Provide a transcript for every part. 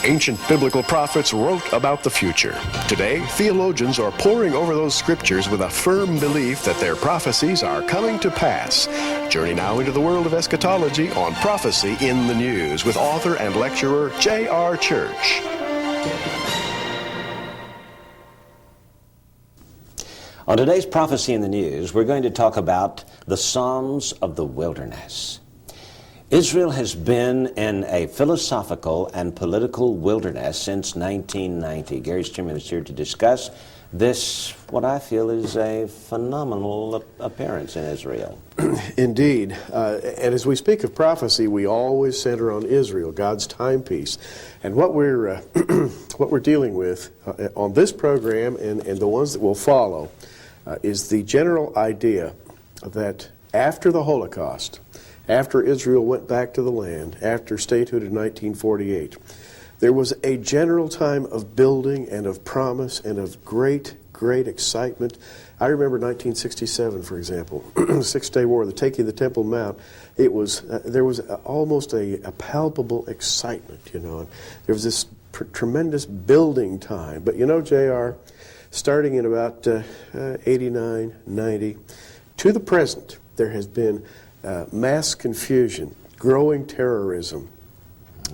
Ancient biblical prophets wrote about the future. Today, theologians are poring over those scriptures with a firm belief that their prophecies are coming to pass. Journey now into the world of eschatology on Prophecy in the News with author and lecturer J.R. Church. On today's Prophecy in the News, we're going to talk about the Psalms of the Wilderness. Israel has been in a philosophical and political wilderness since 1990. Gary Stearman is here to discuss this, what I feel is a phenomenal appearance in Israel. Indeed. And as we speak of prophecy, we always center on Israel, God's timepiece. And what we're dealing with on this program and the ones that will follow is the general idea that after the Holocaust, after Israel went back to the land, after statehood in 1948, there was a general time of building and of promise and of great, great excitement. I remember 1967, for example, the Six-Day War, the taking of the Temple Mount. It was there was almost a palpable excitement, you know. And there was this tremendous building time. But you know, J.R., starting in about 89, 90, to the present, there has been mass confusion, growing terrorism,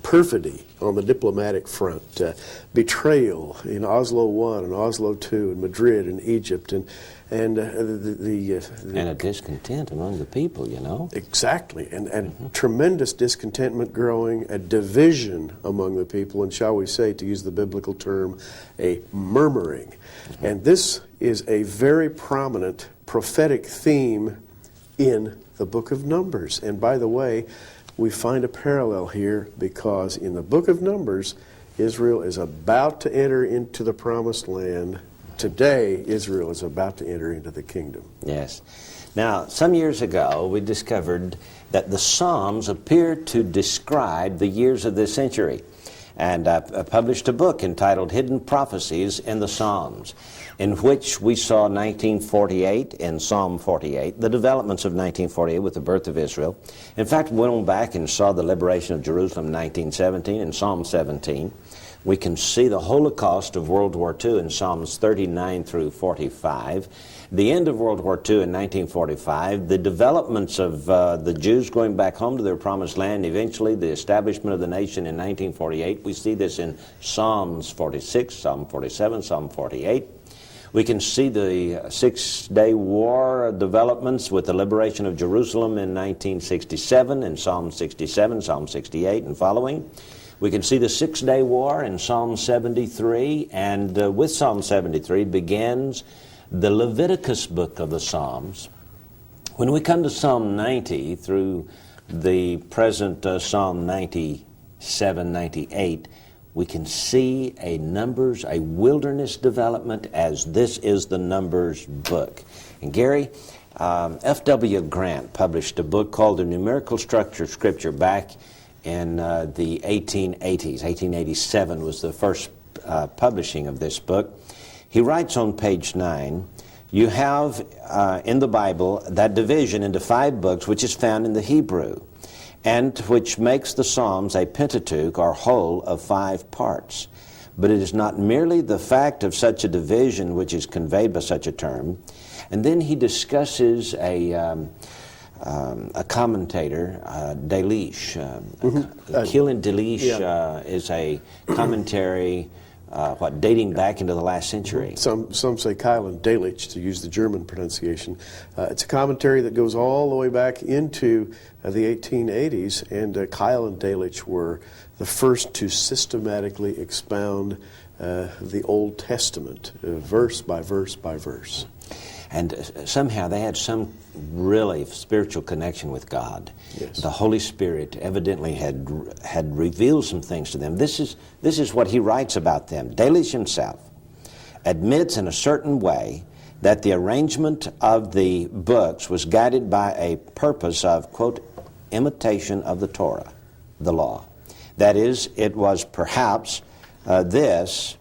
perfidy on the diplomatic front, betrayal in Oslo I and Oslo II and Madrid and Egypt, and a discontent among the people, you know. Exactly, and tremendous discontentment growing, a division among the people, and shall we say, to use the biblical term, a murmuring. And this is a very prominent prophetic theme in the book of Numbers. And by the way, we find a parallel here because in the book of Numbers, Israel is about to enter into the promised land. Today, Israel is about to enter into the kingdom. Yes. Now, some years ago, we discovered that the Psalms appear to describe the years of this century. And I published a book entitled Hidden Prophecies in the Psalms, in which we saw 1948 in Psalm 48, the developments of 1948 with the birth of Israel. In fact, we went back and saw the liberation of Jerusalem in 1917 in Psalm 17. We can see the Holocaust of World War II in Psalms 39 through 45. The end of World War II in 1945, the developments of the Jews going back home to their promised land, eventually the establishment of the nation in 1948. We see this in Psalms 46, Psalm 47, Psalm 48. We can see the Six-Day War developments with the liberation of Jerusalem in 1967 in Psalm 67, Psalm 68 and following. We can see the Six-Day War in Psalm 73, and with Psalm 73 begins the Leviticus book of the Psalms. When we come to Psalm 90 through the present Psalm 97, 98, we can see a Numbers, a wilderness development, as this is the Numbers book. And Gary, F.W. Grant published a book called The Numerical Structure of Scripture back in the 1880s. 1887 was the first publishing of this book. He writes on page 9, you have in the Bible that division into 5 books which is found in the Hebrew, and which makes the Psalms a Pentateuch or whole of 5 parts. But it is not merely the fact of such a division which is conveyed by such a term. And then he discusses a commentator, Delitzsch. Keelan Delitzsch is a commentary dating back into the last century. Some say Keil Delitzsch, to use the German pronunciation. It's a commentary that goes all the way back into the 1880s, and Keil and Delitzsch were the first to systematically expound the Old Testament, verse by verse by verse. And somehow they had some really spiritual connection with God. Yes. The Holy Spirit evidently had revealed some things to them. This is what he writes about them. Delitzsch himself admits in a certain way that the arrangement of the books was guided by a purpose of, quote, imitation of the Torah, the law. That is, it was perhaps this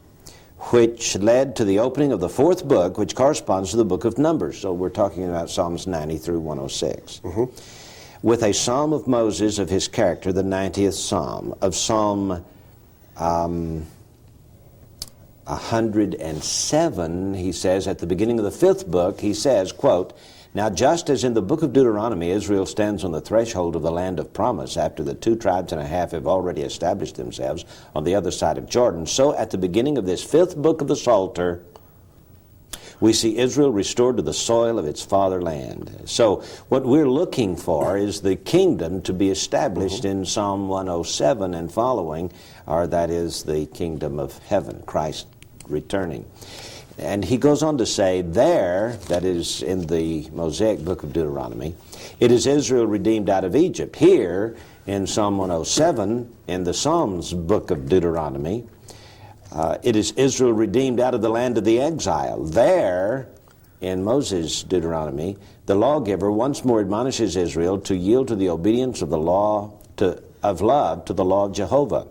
which led to the opening of the 4th book, which corresponds to the book of Numbers. So we're talking about Psalms 90 through 106. With a psalm of Moses of his character, the 90th psalm, of Psalm 107, he says, at the beginning of the 5th book, he says, quote, "Now just as in the book of Deuteronomy, Israel stands on the threshold of the land of promise after the 2 tribes and a half have already established themselves on the other side of Jordan, so at the beginning of this 5th book of the Psalter, we see Israel restored to the soil of its fatherland." So what we're looking for is the kingdom to be established in Psalm 107 and following, or that is the kingdom of heaven, Christ returning. And he goes on to say there, that is in the Mosaic book of Deuteronomy, it is Israel redeemed out of Egypt. Here in Psalm 107, in the Psalms book of Deuteronomy, it is Israel redeemed out of the land of the exile. There, in Moses' Deuteronomy, the lawgiver once more admonishes Israel to yield to the obedience of the law of love to the law of Jehovah.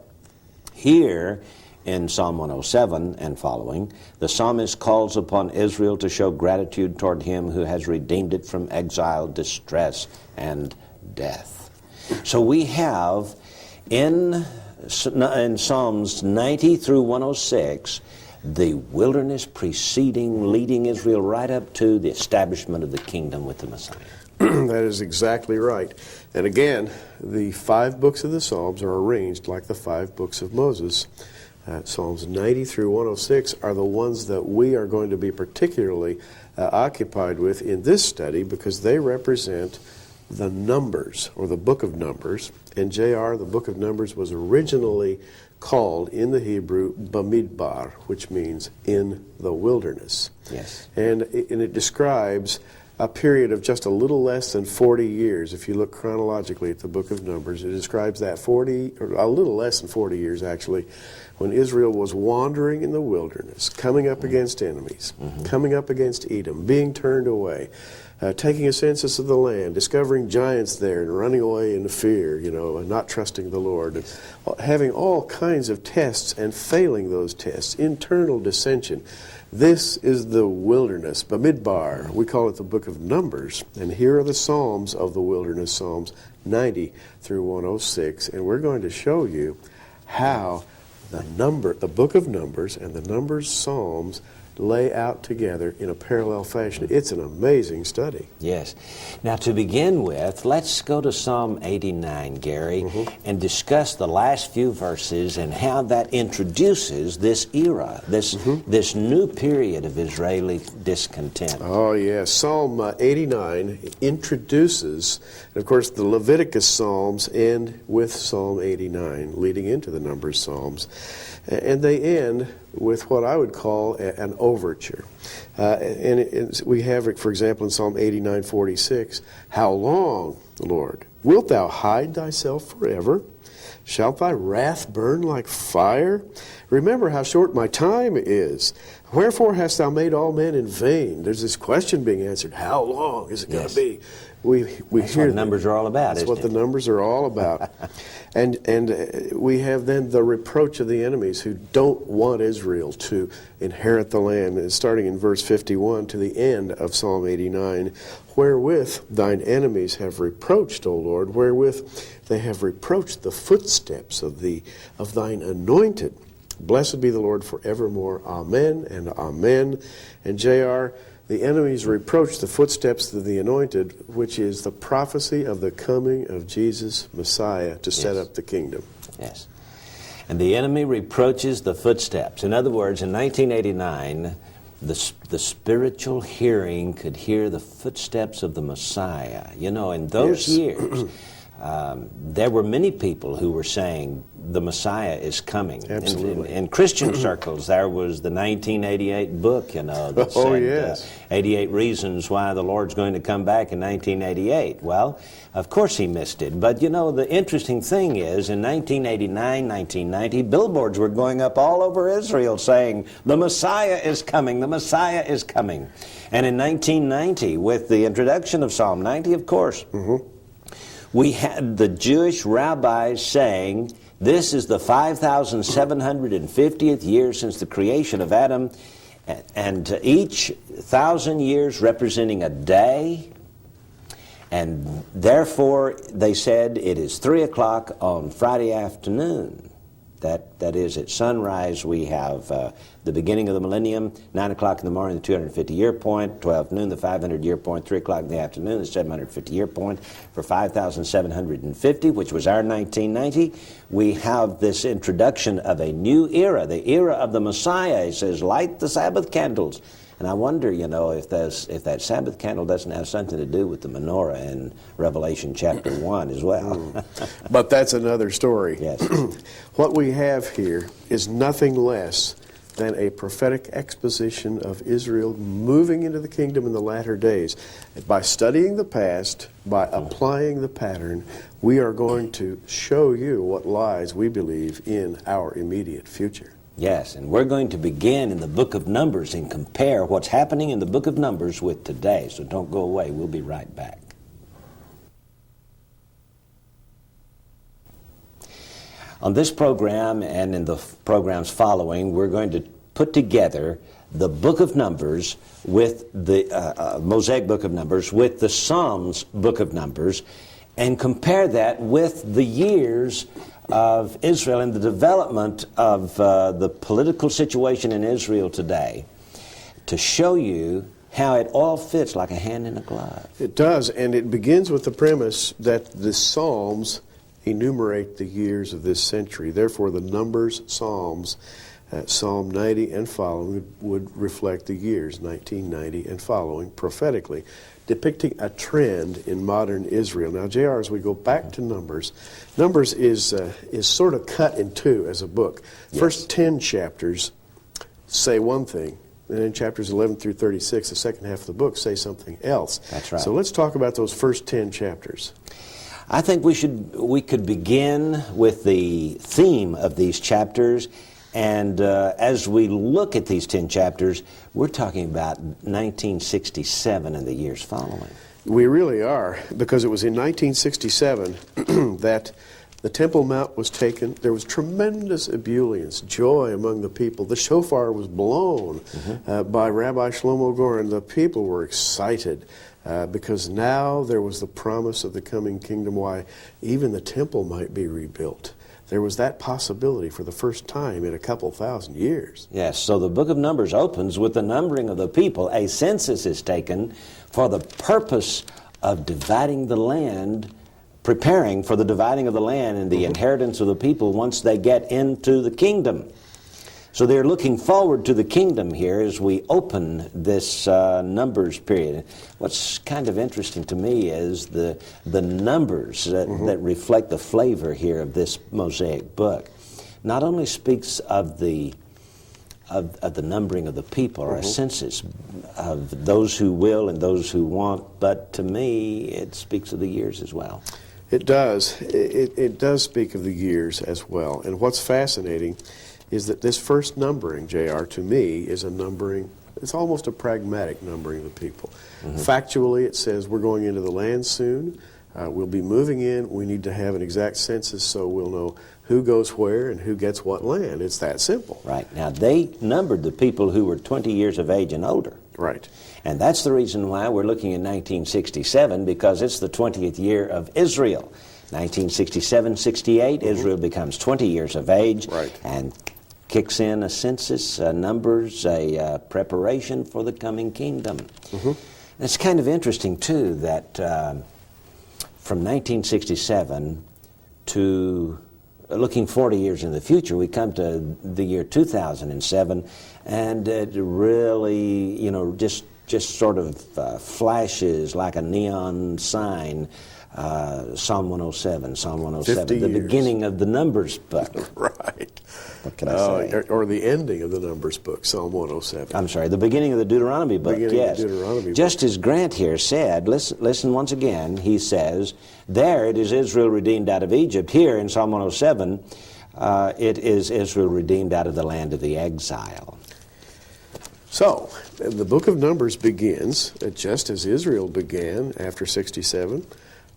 Here, in Psalm 107 and following, the psalmist calls upon Israel to show gratitude toward him who has redeemed it from exile, distress, and death. So we have in Psalms 90 through 106, the wilderness preceding, leading Israel right up to the establishment of the kingdom with the Messiah. That is exactly right. And again, the 5 books of the Psalms are arranged like the 5 books of Moses. Psalms 90 through 106 are the ones that we are going to be particularly occupied with in this study because they represent the Numbers, or the book of Numbers. And J.R., the book of Numbers, was originally called in the Hebrew Bamidbar, which means in the wilderness. Yes. And it describes a period of just a little less than 40 years. If you look chronologically at the book of Numbers, it describes that 40, or a little less than 40 years actually, when Israel was wandering in the wilderness, coming up against enemies, coming up against Edom, being turned away, taking a census of the land, discovering giants there and running away in fear, and not trusting the Lord, and having all kinds of tests and failing those tests, internal dissension. This is the wilderness, Bamidbar. We call it the book of Numbers. And here are the Psalms of the wilderness, Psalms 90 through 106. And we're going to show you how the book of Numbers and the Numbers Psalms lay out together in a parallel fashion. It's an amazing study. Yes. Now, to begin with, let's go to Psalm 89, Gary, and discuss the last few verses and how that introduces this era, this new period of Israeli discontent. Oh, yes. Psalm 89 introduces, and of course, the Leviticus Psalms end with Psalm 89, leading into the Numbers Psalms. And they end with what I would call an overture. We have it, for example, in Psalm 89:46, "How long, Lord, wilt thou hide thyself forever? Shalt thy wrath burn like fire? Remember how short my time is. Wherefore hast thou made all men in vain?" There's this question being answered. How long is it going to be? That's hear what Numbers are all about, That's isn't what it? the Numbers are all about. And we have then the reproach of the enemies who don't want Israel to inherit the land. And starting in verse 51 to the end of Psalm 89, "Wherewith thine enemies have reproached, O Lord, wherewith they have reproached the footsteps of thine anointed. Blessed be the Lord forevermore. Amen and amen." And J.R., the enemies reproach the footsteps of the anointed, which is the prophecy of the coming of Jesus, Messiah, to set up the kingdom. Yes. And the enemy reproaches the footsteps. In other words, in 1989, the spiritual hearing could hear the footsteps of the Messiah. In those years, there were many people who were saying the Messiah is coming. Absolutely. In Christian circles, there was the 1988 book, that said 88 reasons why the Lord's going to come back in 1988. Well, of course he missed it. But, the interesting thing is, in 1989, 1990, billboards were going up all over Israel saying, the Messiah is coming, the Messiah is coming. And in 1990, with the introduction of Psalm 90, of course, we had the Jewish rabbis saying, this is the 5,750th year since the creation of Adam, and each 1,000 years representing a day, and therefore they said it is 3 o'clock on Friday afternoon. That is, at sunrise we have the beginning of the millennium, 9 o'clock in the morning, the 250-year point, 12 noon, the 500-year point, 3 o'clock in the afternoon, the 750-year point. For 5,750, which was our 1990, we have this introduction of a new era, the era of the Messiah. He says, light the Sabbath candles. And I wonder, if that Sabbath candle doesn't have something to do with the menorah in Revelation chapter 1 as well. But that's another story. Yes. What we have here is nothing less than a prophetic exposition of Israel moving into the kingdom in the latter days. And by studying the past, by applying the pattern, we are going to show you what lies, we believe, in our immediate future. Yes, and we're going to begin in the book of Numbers and compare what's happening in the book of Numbers with today. So don't go away. We'll be right back. On this program and in the programs following, we're going to put together the book of Numbers with the Mosaic book of Numbers with the Psalms book of Numbers and compare that with the years of Israel and the development of the political situation in Israel today to show you how it all fits like a hand in a glove. It does, and it begins with the premise that the Psalms enumerate the years of this century. Therefore, the Numbers Psalms, Psalm 90 and following, would reflect the years 1990 and following prophetically, depicting a trend in modern Israel. Now, J.R., as we go back to Numbers, Numbers is sort of cut in two as a book. Yes. First 10 chapters say one thing, and then chapters 11 through 36, the second half of the book, say something else. That's right. So let's talk about those first 10 chapters. I think we could begin with the theme of these chapters, and as we look at these 10 chapters, we're talking about 1967 and the years following. We really are, because it was in 1967 that the Temple Mount was taken. There was tremendous ebullience, joy among the people. The shofar was blown by Rabbi Shlomo Goren. The people were excited because now there was the promise of the coming kingdom, why even the temple might be rebuilt. There was that possibility for the first time in a couple thousand years. Yes, so the book of Numbers opens with the numbering of the people. A census is taken for the purpose of dividing the land, preparing for the dividing of the land and the inheritance of the people once they get into the kingdom. So they're looking forward to the kingdom here as we open this Numbers period. What's kind of interesting to me is the numbers that reflect the flavor here of this Mosaic book. Not only speaks of the numbering of the people, or a census of those who will and those who won't, but to me it speaks of the years as well. It does. It does speak of the years as well. And what's fascinating is that this first numbering, J.R., to me, is a numbering, it's almost a pragmatic numbering of the people. Factually, it says we're going into the land soon. We'll be moving in. We need to have an exact census so we'll know who goes where and who gets what land. It's that simple. Right. Now, they numbered the people who were 20 years of age and older. Right. And that's the reason why we're looking at 1967, because it's the 20th year of Israel. 1967-68, Israel becomes 20 years of age. Right. And kicks in a census, numbers, a preparation for the coming kingdom. It's kind of interesting, too, that from 1967 to looking 40 years in the future, we come to the year 2007, and it really, just sort of flashes like a neon sign. Psalm 107, Psalm 107, the beginning of the Numbers book. Right. What can I say? Or the ending of the Numbers book, Psalm 107. I'm sorry, the beginning of the Deuteronomy book, yes. Of the Deuteronomy Just book. as Grant here said, listen once again, he says, there it is Israel redeemed out of Egypt. Here in Psalm 107, it is Israel redeemed out of the land of the exile. So, the book of Numbers begins just as Israel began after 67.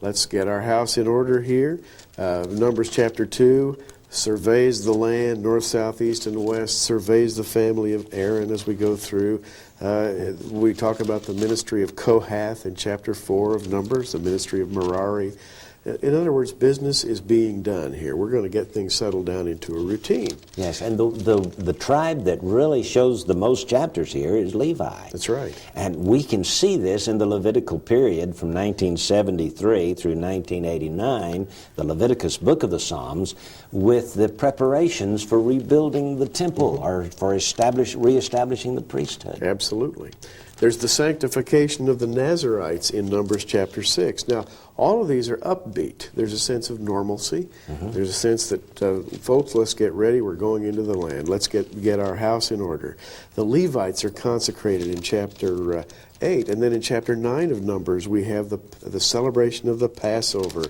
Let's get our house in order here. Numbers chapter 2 surveys the land, north, south, east, and west, surveys the family of Aaron as we go through. We talk about the ministry of Kohath in chapter 4 of Numbers, the ministry of Merari In other words, business is being done here. We're going to get things settled down into a routine. Yes, and the tribe that really shows the most chapters here is Levi. That's right. And we can see this in the Levitical period from 1973 through 1989, the Leviticus book of the Psalms, with the preparations for rebuilding the temple or for reestablishing the priesthood. Absolutely. There's the sanctification of the Nazarites in Numbers chapter 6. Now, all of these are upbeat. There's a sense of normalcy. There's a sense that, folks, let's get ready. We're going into the land. Let's get our house in order. The Levites are consecrated in chapter 8. And then in chapter 9 of Numbers, we have the celebration of the Passover.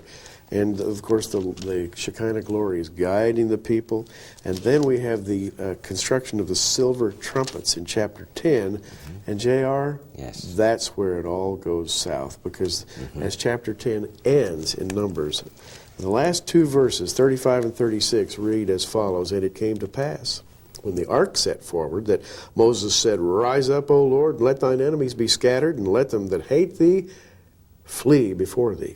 And, of course, the Shekinah glory is guiding the people. And then we have the construction of the silver trumpets in chapter 10. And, J.R., yes, that's where it all goes south. Because as chapter 10 ends in Numbers, the last two verses, 35 and 36, read as follows, "And it came to pass, when the ark set forward, that Moses said, Rise up, O Lord, let thine enemies be scattered, and let them that hate thee flee before thee.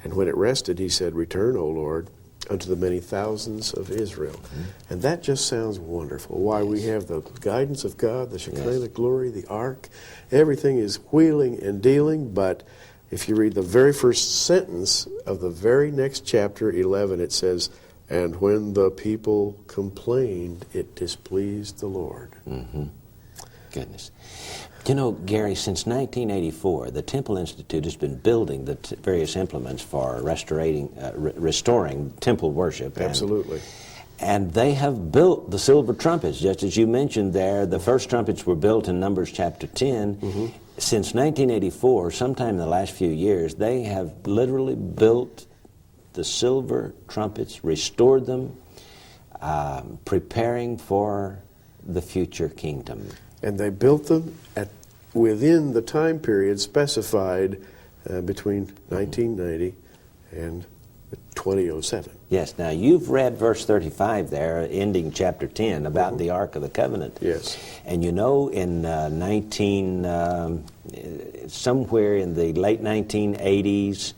And when it rested, he said, Return, O Lord, unto the many thousands of Israel." And that just sounds wonderful. Why, we have the guidance of God, the Shekinah glory, the ark. Everything is wheeling and dealing, but if you read the very first sentence of the very next chapter, 11, it says, "And when the people complained, it displeased the Lord." Goodness. You know, Gary, since 1984, the Temple Institute has been building the various implements for restoring temple worship. Absolutely. And they have built the silver trumpets, just as you mentioned there. The first trumpets were built in Numbers chapter 10. Since 1984, sometime in the last few years, they have literally built the silver trumpets, restored them, preparing for the future kingdom. And they built them within the time period specified between 1990 and 2007. Yes. Now, you've read verse 35 there, ending chapter 10, about the Ark of the Covenant. Yes. And you know, in somewhere in the late 1980s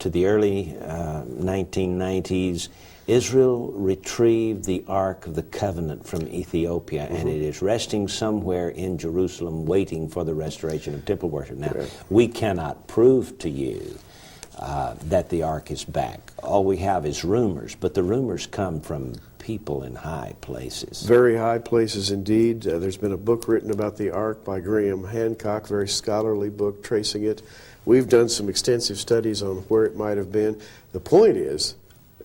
to the early 1990s, Israel retrieved the Ark of the Covenant from Ethiopia, and it is resting somewhere in Jerusalem waiting for the restoration of temple worship. Now, we cannot prove to you that the Ark is back. All we have is rumors, but the rumors come from people in high places. Very high places indeed. There's been a book written about the Ark by Graham Hancock, very scholarly book tracing it. We've done some extensive studies on where it might have been. The point is,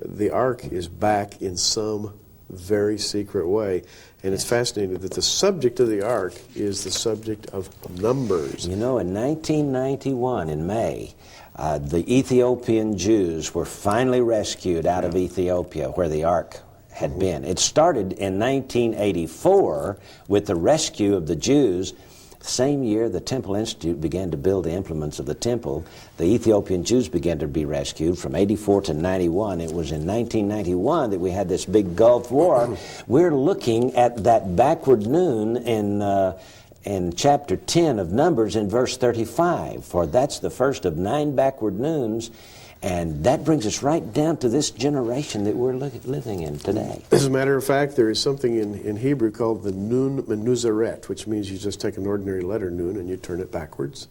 the Ark is back in some very secret way. And it's fascinating that the subject of the Ark is the subject of numbers. You know, in 1991, in May, the Ethiopian Jews were finally rescued out of Ethiopia, where the Ark had been. It started in 1984 with the rescue of the Jews. Same year, the Temple Institute began to build the implements of the temple. The Ethiopian Jews began to be rescued from 84 to 91. It was in 1991 that we had this big Gulf War. We're looking at that backward noon in chapter 10 of Numbers in verse 35. For that's the first of 9 backward noons. And that brings us right down to this generation that we're living in today. As a matter of fact, there is something in Hebrew called the Nun Menuzeret, which means you just take an ordinary letter, Nun, and you turn it backwards.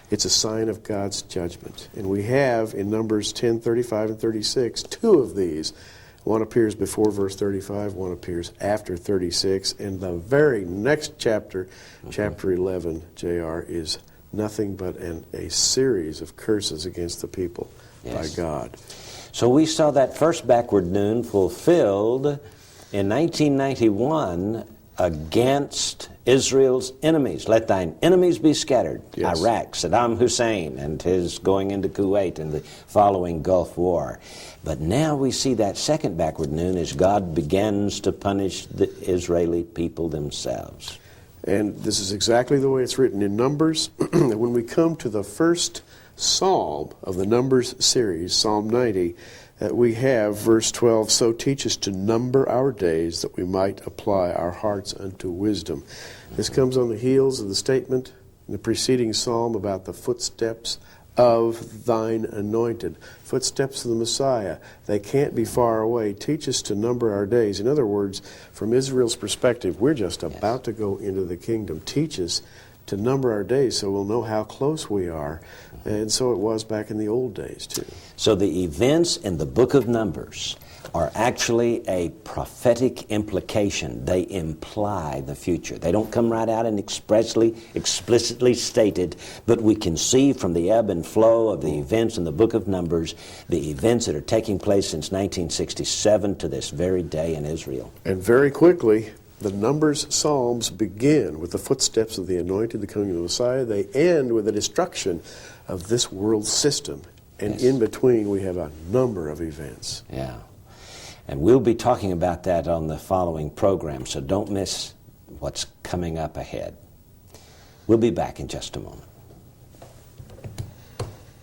It's a sign of God's judgment. And we have in Numbers 10, 35, and 36, 2 of these. One appears before verse 35, one appears after 36. And the very next chapter, chapter 11, J.R., is nothing but a series of curses against the people. By God. So we saw that first backward noon fulfilled in 1991 against Israel's enemies. Let thine enemies be scattered. Yes. Iraq, Saddam Hussein and his going into Kuwait and the following Gulf War. But now we see that second backward noon as God begins to punish the Israeli people themselves. And this is exactly the way it's written in Numbers. When we come to the first Psalm of the Numbers series, Psalm 90, we have verse 12, "So teach us to number our days, that we might apply our hearts unto wisdom." This comes on the heels of the statement in the preceding psalm about the footsteps of thine anointed. Footsteps of the Messiah. They can't be far away. Teach us to number our days. In other words, from Israel's perspective, we're just about to go into the kingdom. Teach us to number our days so we'll know how close we are. And so it was back in the old days, too. So the events in the book of Numbers are actually a prophetic implication. They imply the future. They don't come right out and explicitly stated, but we can see from the ebb and flow of the events in the book of Numbers, the events that are taking place since 1967 to this very day in Israel. And very quickly, the Numbers Psalms begin with the footsteps of the anointed, the coming of the Messiah. They end with the destruction of this world system. And in between, we have a number of events. Yeah. And we'll be talking about that on the following program, so don't miss what's coming up ahead. We'll be back in just a moment.